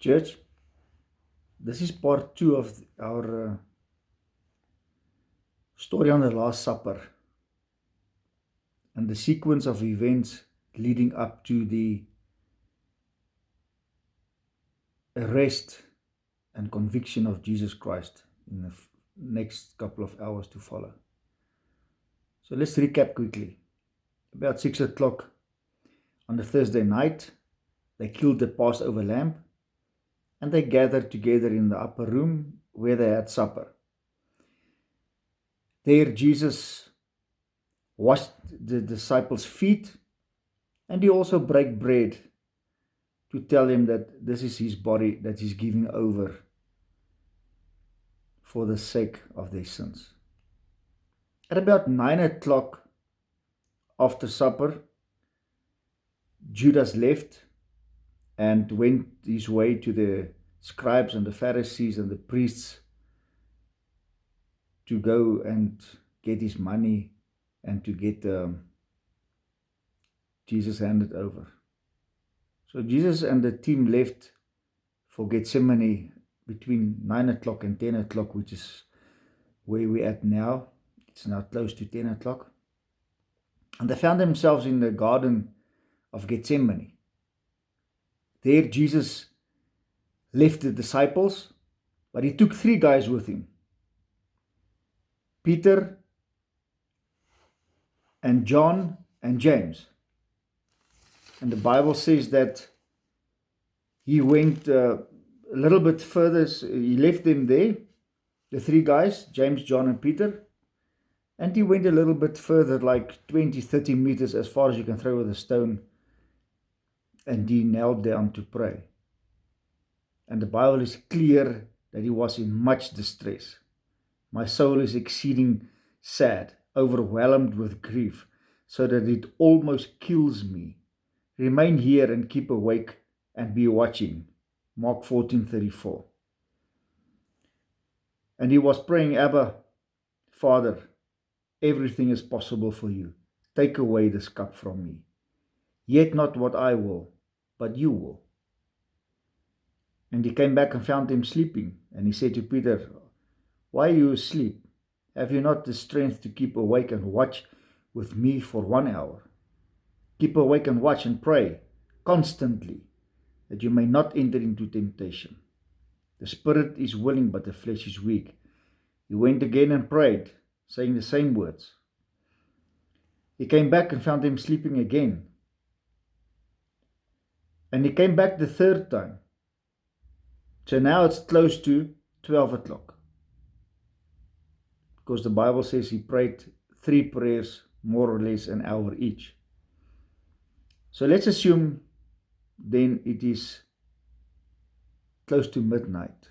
Church, this is part 2 of our story on the Last Supper and the sequence of events leading up to the arrest and conviction of Jesus Christ in the next couple of hours to follow. So let's recap quickly. About 6 o'clock on the Thursday night, they killed the Passover lamb and they gathered together in the upper room where they had supper. There Jesus washed the disciples' feet, and he also broke bread to tell them that this is his body that he's giving over for the sake of their sins. At about 9 o'clock after supper, Judas left and went his way to the scribes and the Pharisees and the priests to go and get his money and to get Jesus handed over. So Jesus and the team left for Gethsemane between 9 o'clock and 10 o'clock, which is where we're at now. It's now close to 10 o'clock. And they found themselves in the Garden of Gethsemane. There Jesus left the disciples, but he took 3 guys with him. Peter and John and James. And the Bible says that he went a little bit further. He left them there, the 3 guys, James, John and Peter. And he went a little bit further, like 20, 30 meters, as far as you can throw with a stone. And he knelt down to pray. And the Bible is clear that he was in much distress. My soul is exceeding sad, overwhelmed with grief, so that it almost kills me. Remain here and keep awake and be watching. Mark 14:34. And he was praying, Abba, Father, everything is possible for you. Take away this cup from me. Yet not what I will, but you will. And he came back and found him sleeping. And he said to Peter, why are you asleep? Have you not the strength to keep awake and watch with me for 1 hour? Keep awake and watch and pray constantly, that you may not enter into temptation. The spirit is willing, but the flesh is weak. He went again and prayed, saying the same words. He came back and found him sleeping again. And he came back the 3rd time. So now it's close to 12 o'clock. Because the Bible says he prayed 3 prayers, more or less an hour each. So let's assume then it is close to midnight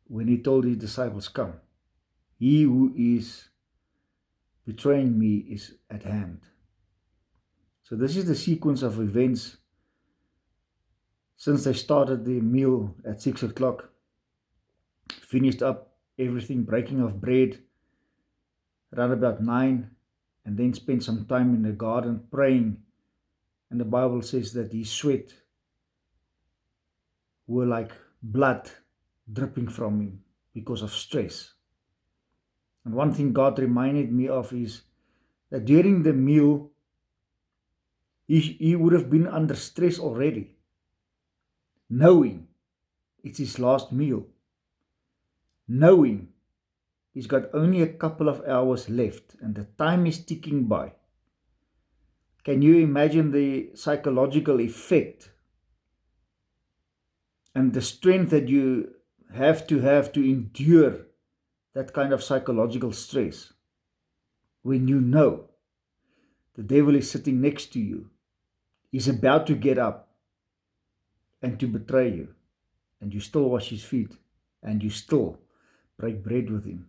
when he told his disciples, come, he who is betraying me is at hand. So this is the sequence of events since they started the meal at 6 o'clock, finished up everything, breaking of bread around about 9, and then spent some time in the garden praying. And the Bible says that his sweat were like blood dripping from him because of stress. And one thing God reminded me of is that during the meal, he would have been under stress already, knowing it's his last meal, knowing he's got only a couple of hours left and the time is ticking by. Can you imagine the psychological effect and the strength that you have to endure that kind of psychological stress when you know the devil is sitting next to you, he's about to get up and to betray you, and you still wash his feet and you still break bread with him?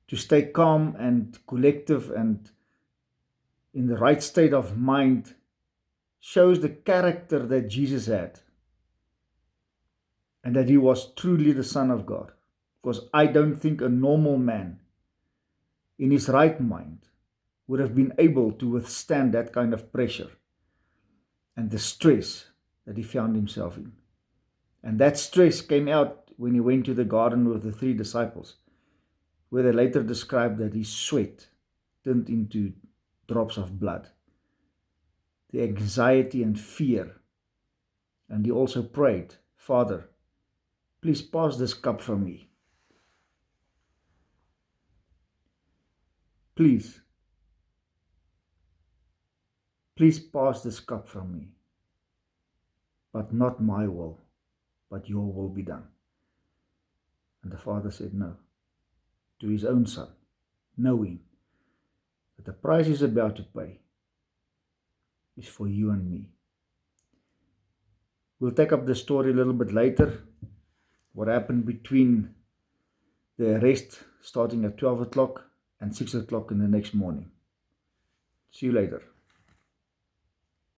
To stay calm and collective and in the right state of mind shows the character that Jesus had, and that he was truly the Son of God. Because I don't think a normal man in his right mind would have been able to withstand that kind of pressure and the stress that he found himself in. And that stress came out when he went to the garden with the 3 disciples, where they later described that his sweat turned into drops of blood. The anxiety and fear. And he also prayed, Father, please pass this cup from me. Please pass this cup from me. But not my will, but your will be done. And the Father said no to his own Son, knowing that the price he's about to pay is for you and me. We'll take up the story a little bit later, what happened between the arrest starting at 12 o'clock and 6 o'clock in the next morning. See you later.